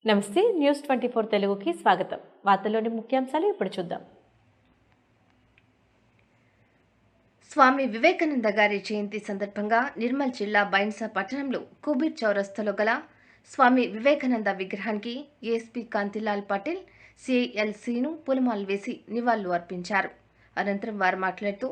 నమస్తే న్యూస్ 24 తెలుగుకి స్వాగతం. వార్తల్లోని ముఖ్యాంశాలు ఇప్పుడు చూద్దాం. స్వామి వివేకానంద గారి జయంతి సందర్భంగా నిర్మల్ జిల్లా బైన్సా పట్టణంలో కుబీర్ చౌరస్తాలో గల స్వామి వివేకానంద విగ్రహానికి ఏఎస్పీ కాంతిలాల్ పటేల్ సిఐఎల్సీను పూలమాలలు వేసి నివాళులు అర్పించారు. అనంతరం వారు మాట్లాడుతూ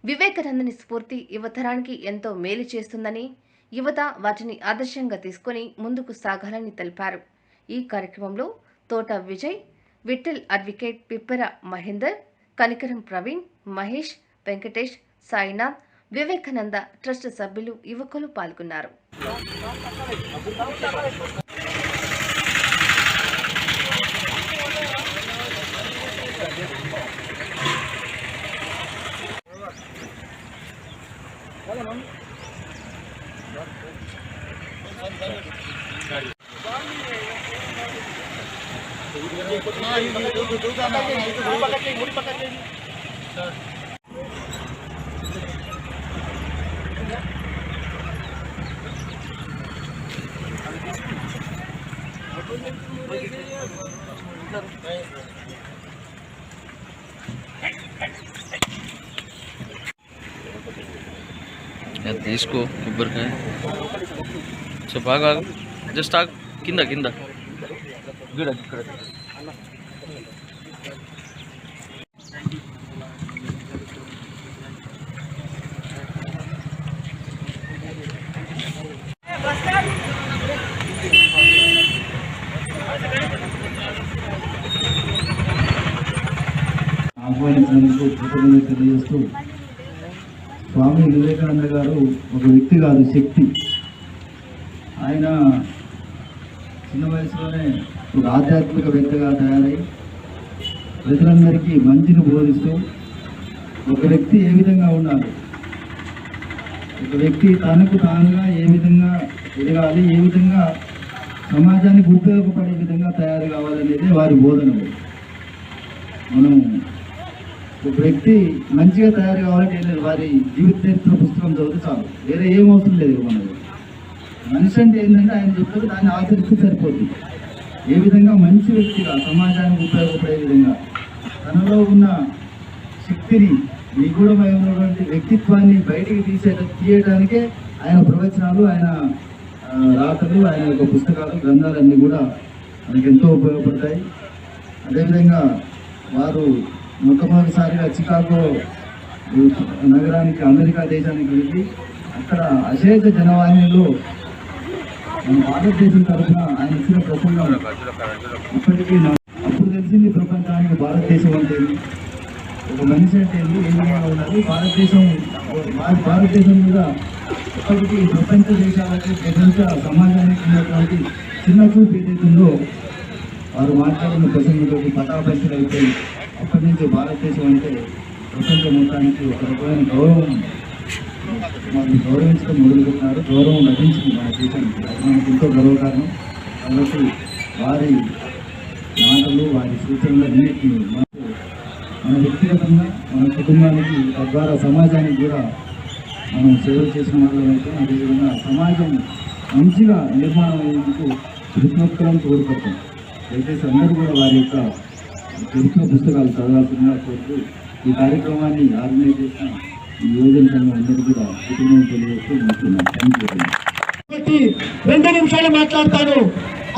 వివేకానందని స్ఫూర్తి యువతరానికి ఎంతో మేలు చేస్తుందని, యువత వాటిని ఆదర్శంగా తీసుకుని ముందుకు సాగాలని తెలిపారు. ఈ కార్యక్రమంలో తోట విజయ్, విఠల్ అడ్వకేట్ పిప్పర మహేందర్, కనికరం ప్రవీణ్, మహేష్, వెంకటేష్, సాయినాథ్, వివేకానంద ట్రస్ట్ సభ్యులు, యువకులు పాల్గొన్నారు. తీసుకో కొబ్బరికాయ సో బాగా జస్ట్ కింద కింద ఆహ్వానించినందుకు కృతజ్ఞతలు తెలియజేస్తూ, స్వామి వివేకానంద గారు ఒక వ్యక్తి కాదు, శక్తి. ఆయన చిన్న వయసులోనే ఒక ఆధ్యాత్మికవేత్తగా తయారై ప్రజలందరికీ మంచిని బోధిస్తూ, ఒక వ్యక్తి ఏ విధంగా ఉండాలి, ఒక వ్యక్తి తనకు తానుగా ఏ విధంగా ఎదగాలి, ఏ విధంగా సమాజానికి ఉపయోగపడే విధంగా తయారు కావాలనేది వారి బోధనలు. మనం ఒక వ్యక్తి మంచిగా తయారు కావాలంటే ఏం లేదు, వారి జీవిత చరిత్ర పుస్తకం చదివితే చాలు, వేరే ఏం అవసరం లేదు. మనకు మనిషి అంటే ఏంటంటే ఆయన చెప్తే దాన్ని ఆచరిస్తే సరిపోతుంది. ఏ విధంగా మంచి వ్యక్తిగా సమాజానికి ఉపయోగపడే విధంగా తనలో ఉన్న శక్తిని, నిగూఢమై ఉన్నటువంటి వ్యక్తిత్వాన్ని బయటికి తీయడానికే ఆయన ప్రవచనాలు, ఆయన రాతలు, ఆయన యొక్క పుస్తకాలు, గ్రంథాలన్నీ కూడా మనకు ఎంతో ఉపయోగపడతాయి. అదేవిధంగా వారు మొట్టమొదటిసారిగా చికాగో నగరానికి, అమెరికా దేశానికి వెళ్ళి అక్కడ అశేష జనవాహినిలో మన భారతదేశం తరఫున ఆయన ఇచ్చిన ప్రసంగం ఇప్పటికీ అప్పుడు తెలిసింది ప్రపంచానికి భారతదేశం అంటే ఒక మనిషి అంటే ఏ విధంగా ఉండాలి, భారతదేశం మీద ఇప్పటికీ ప్రపంచ దేశాలకి, ప్రపంచ సమాజానికి ఉన్నటువంటి చిన్న చూపు ఏదైతుందో వారు మాట్లాడిన ప్రసంగంతో పటాపంచలు అయిపోయి అప్పటి నుంచి భారతదేశం అంటే ప్రపంచ మొత్తానికి ఒక రకమైన గౌరవం, వాళ్ళు గౌరవించడం మొదలుపెట్టినారు. గౌరవం లభించింది మన దేశానికి, అది మనకు ఎంతో గర్వకారణం. కాబట్టి వారి మాటలు, వారి సూచనలు అన్నింటినీ మన వ్యక్తిగతంగా, మన కుటుంబానికి, తద్వారా సమాజానికి కూడా మనం సేవ చేసిన వాళ్ళైతే, అదేవిధంగా సమాజం మంచిగా నిర్మాణం అయ్యేందుకు ప్రతి ఒక్కరం తోడ్పడతాం. దయచేసి అందరూ కూడా వారి యొక్క చరిత్ర పుస్తకాలు చదవాల్సిందిగా కోరుతూ ఈ కార్యక్రమాన్ని ఆర్గనైజ్ చేసిన ఈ యువజన సంఘం అందరూ కూడా కుటుంబం తెలియజేస్తూ ఉంటున్నాం. 2 నిమిషాలు మాట్లాడతాను.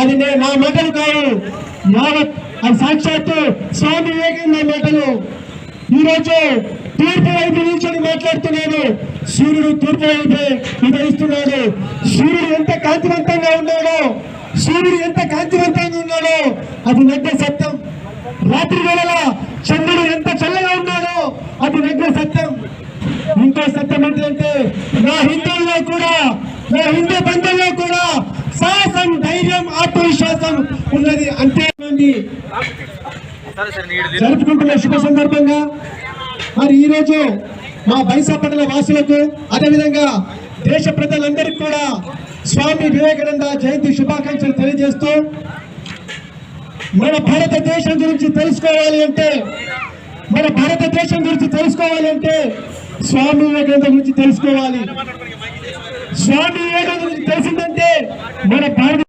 అది నా మాటలు కాదు, అది సాక్షాత్తు స్వామి వివేకానంద మాటలు. ఈరోజు తూర్పు వైపు నుంచి మాట్లాడుతున్నాను. సూర్యుడు తూర్పు వైపు ఉదయిస్తున్నాడు. సూర్యుడు ఎంత కాంతివంతంగా ఉన్నాడో, అది నగ్న సత్యం. రాత్రి వేళ చంద్రుడు ఎంత చల్లగా ఉన్నాడో అది నగ్న సత్యం. ఇంకో సత్యం ఏంటంటే నా హిందూ బంధంలో కూడా సాహసం, ధైర్యం, ఆత్మవిశ్వాసం ఉన్నది. అంతే జరుపుకుంటున్న శుభ సందర్భంగా మరి ఈరోజు మా బైన్సా పట్టణ వాసులకు, అదేవిధంగా దేశ ప్రజలందరికీ కూడా స్వామి వివేకానంద జయంతి శుభాకాంక్షలు తెలియజేస్తూ, మన భారతదేశం గురించి తెలుసుకోవాలి అంటే స్వామి వివేకానంద గురించి తెలుసుకోవాలి. స్వామి వివేకానంద గురించి తెలిసిందంటే మన భారత